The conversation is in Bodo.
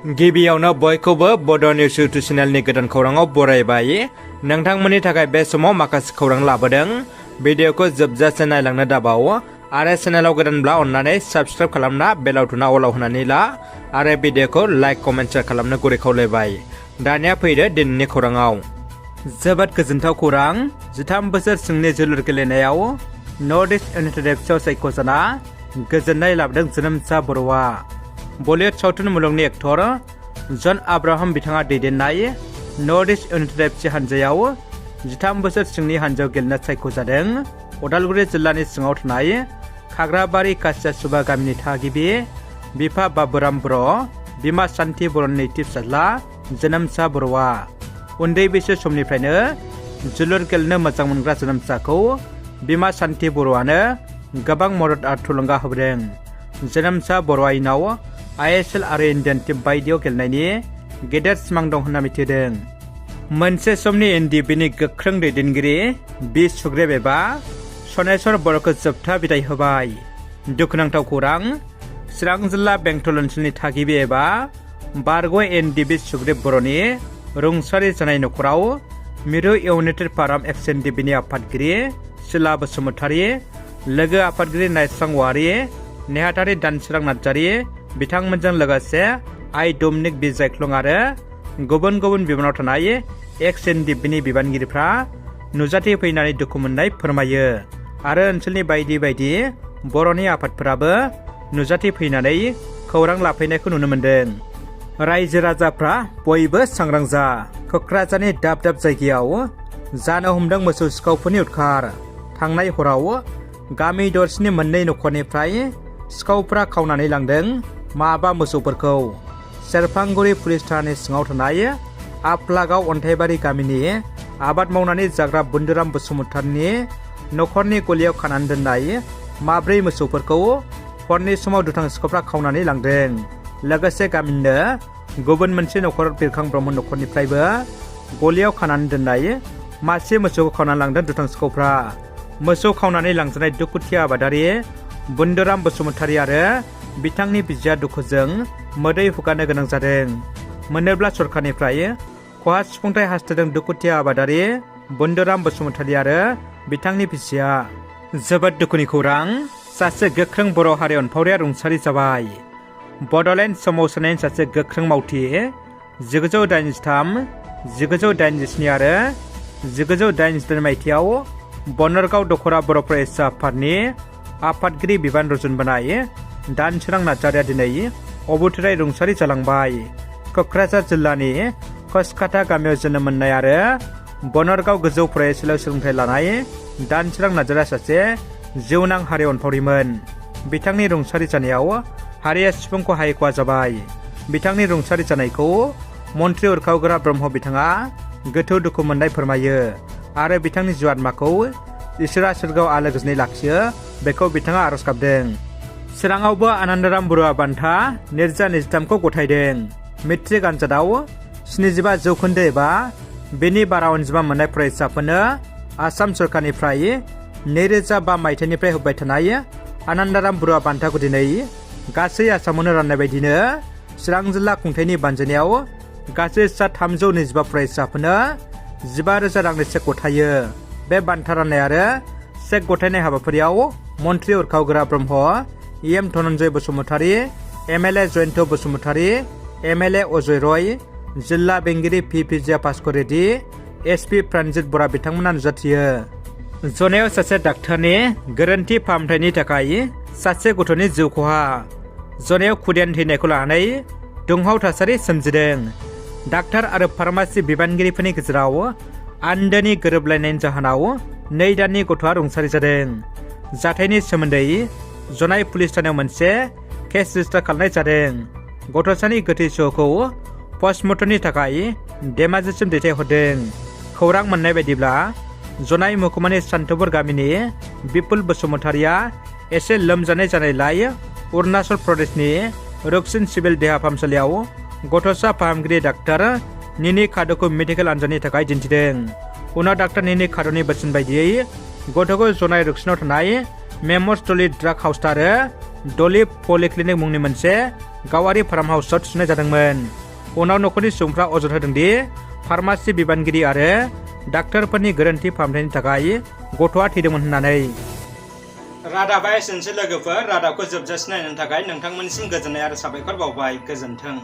गिबियावनो बयखौबो बड' निउस इउटुब चेनेलनि गोदान खौराङाव बरायबाय। नोंथांमोननि थाखाय बे समाव माखासे खौरां लाबोदों। भिडिअखौ जोबजासे नायलांनो दाबाव आरो चेनेलाव गोदानब्ला अन्नानै साबस्क्राइब खालामना बेल आइकनआ अलाव होनानै ला आरो भिडिअखौ लाइक कमेन्ट शेयार खालामनो गुरै खावलायबाय। दानिया फैदो दिनैनि खौराङाव। जोबोद गोजोनथाव खौरां। 13 बोसोर सिंनि जोलुर गेलेनायाव नर्थ इस्ट इउनाइटेड एफसिआव सायख'जाना गोजोननाय लाबोदों जोनोमसा बर'आ। बलिउड सावथुन मुलुगनि एक्टर जन आब्राहाम बिथाङा दैदेननाय नर्थ इस्ट इउनाइटेड एफसि हानजायाव 13 बोसोर सिंनि हानजायाव गेलेनो सायख'जादों। उदालगुरि जिल्लानि सिङाव थानाय खाग्राबारि कासियासुबा गामिनि थागिबि बिफा बाबुराम बर', बिमा सान्थि बर'नि नैथि फिसाज्ला जोनोमसा बर'आ। उन्दै बैसो समनिफ्रायनो जोलुर गेलेनो मोजां मोनग्रा जोनोमसाखौ बिमा सान्थि बर'आनो गोबां मदद आरो थुलुंगा होबोदों। जोनोमसा बर'आ इयुनाव ISL आरो इन्डियान टीम बायदियाव गेलेनायनि गेदेर सिमां दं होनना मिथिदों। मोनसे समनि NDBनि गोख्रों दैदेनगिरि बि सुग्रेब एबा सनेश्वर बर'खौ जोबथा बिदाय होबाय। दुखुनांथाव खौरां। चिरां जिल्ला बेंटल ओनसोलनि थागिबि एबा बारग' NDB सुग्रेब बर'नि रुंसारि जानाय न'खराव मिरु इउनाइटेड फाराम XNDBनि आफादगिरि सिला बसुमतारी, लोगो आफादगिरि नायस्रां वारि, नेहाथारि दानसोरां नार्जारि बिथांमोनजों लोगोसे आइ डमिनिक बि जायख्लं आरो गुबुन गुबुन बिबानाव थानाय XNDBनि बिबानगिरिफ्रा नुजाथि फैनानै दुखु मोननाय फोरमायो आरो ओनसोलनि बायदि बायदि बर'नि आफादफोराबो नुजाथि फैनानै खौरां लाफैनायखौ नुनो मोन्दों। रायजो राजाफ्रा बयबो सांग्रां जा। क'क्राझारनि दाब दाब जायगायाव जानो हमदों मोसौ सिखावफोरनि उदखार। थांनाय हराव गामि दरसेनि मोननै न'खरनिफ्राय सिखावफ्रा खावनानै लांदों माबा मोसौफोरखौ। सेरफांगुरि पुलिस थानानि सिङाव थानाय आफलागाव अन्थाइबारि गामिनि आबाद मावनानै जाग्रा बुन्दुराम बसुमतारीनि न'खरनि गलियाव खानानै दोननाय माब्रै मोसौफोरखौ हरनि समाव दुथां सिखावफ्रा खावनानै लांदों। लोगोसे गामिनिनो गुबुन मोनसे न'खर बिरखां ब्रह्म न'खरनिफ्रायबो गलियाव खानानै दोननाय मासे मोसौखौ खावनानै लांदों दुथां सिखावफ्रा। मोसौ खावनानै लांजानाय दुखुथिया आबादारि बुन्दुराम बसुमतारी आरो बिथांनि बिसिया दुखुजों मोदै हुगारनो गोनां जादों। मोनोब्ला सरखारनिफ्राय खहा सुफुंथाय हास्थायदों दुखुथिया आबादारि बुन्दुराम बसुमतारी आरो बिथांनि बिसिया। जोबोद दुखुनि खौरां। सासे गोख्रों बर' हारि अनफावरिया रुंसारि जाबाय। बड'लेण्ड सोमावसारनायनि सासे गोख्रों मावथि 1983, 1987 आरो 1988 मायथाइयाव बनरगाव दख'रा बर' फरायसा आफादनि आफादगिरि बिबान रुजुनबोनाय दानसोरां नार्जारिया दिनै अबथिराय रुंसारि जालांबाय। क'क्राझार जिल्लानि कसकाटा गामियाव जोनोम मोननाय आरो बनरगाव गोजौ फरायसालियाव सोलोंथाइ लानाय दानसोरां नार्जारिया सासे जिउनां हारि अनफावरिमोन। बिथांनि रुंसारि जानायाव हारिया सिफुंखौ हाय खहा जाबाय। बिथांनि रुंसारि जानायखौ मन्त्रि उरखावग्रा ब्रह्म बिथाङा गोथौ दुखु मोननाय फोरमायो आरो बिथांनि जिउ आत्माखौ इसोरा सोरगोआव आलो गोजोनै लाखियो बेखौ बिथाङा आरज गाबदों। चिराङावबो आनन्दराम बरुवा बान्था 2023खौ गथायदों। मेट्रिक आनजादाव 75% एबा बेनि बारा अनजिमा मोननाय फरायसाफोरनो आसाम सरकारनिफ्राय 2005 मायथाइनिफ्राय होबाय थानाय आनन्दराम बरुवा बान्थाखौ दिनै गासै आसामावनो राननाय बायदिनो चिरां जिल्ला खुंथायनि बानजायनायाव गासै 325 फरायसाफोरनो 15,000 रांनि चेक गथायो। बे बान्था राननाय आरो चेक गथायनाय हाबाफारियाव मन्त्रि उरखावग्रा Brahma EM Dhananjay Basumatary, MLA Jayanta Basumatary, MLA Ajay रय, जिल्ला बेंगिरि P Vijaya Bhaskar Reddy, SP प्रानजित बरा बिथांमोना नुजाथियो। जनायाव सासे डाक्टारनि गोरोन्थि फाहामथायनि थाखाय सासे गथ'नि जिउ खहा। जनायाव खुदियानि थैनायखौ लानानै दुंहाव थासारि सोमजिदों। डाक्टार आरो फार्मासि बिबानगिरिफोरनि गेजेराव आन्दोनि गोरोबलायनायनि जाहोनाव 2 दाननि गथ'आ रुंसारि जादों। जाथायनि सोमोन्दै जनाय पुलिस थानायाव मोनसे केस रेजिस्टार खालामनाय जादों। गथ'सानि गोथै सहखौ पस्टमर्टमनि थाखाय धेमाजिसिम दैथायहरदों। खौरां मोननाय बायदिब्ला जनाय महकुमानि सान्थौपुर गामिनि बिपुल बसुमतारीया एसे लोमजानाय जानायलाय अरुणाचल प्रदेशनि रुकसिन सिभिल देहा फाहामसालियाव गथ'सा फाहामगिरि डाक्टार निनि खाद'खौ मेडिकेल आनजादनि थाखाय दिन्थिदों। उनाव डाक्टार निनि खाद'नि बोसोन बायदियै गथ'खौ जनाय रुकसिनाव थानाय मेमस डली ड्राग हाउस आरो डली पलिक्लिनिक मुंनि मोनसे गावारि फार्म हाउसआव थिसननाय जादोंमोन। उनाव नखरनि सुबुंफ्रा अजद होदों दि फार्मासि बिबानगिरि आरो डाक्टारफोरनि गोरोन्थि फाहामथायनि थाखाय गथ'आ थैदोंमोन होननानै। रादाबा एसेनोसै लोगोफोर, रादाबखौ जोबजासिम नायनायनि थाखाय नोंथांमोननिसिम गोजोननाय आरो साबायखर बावबाय। गोजोन्थों।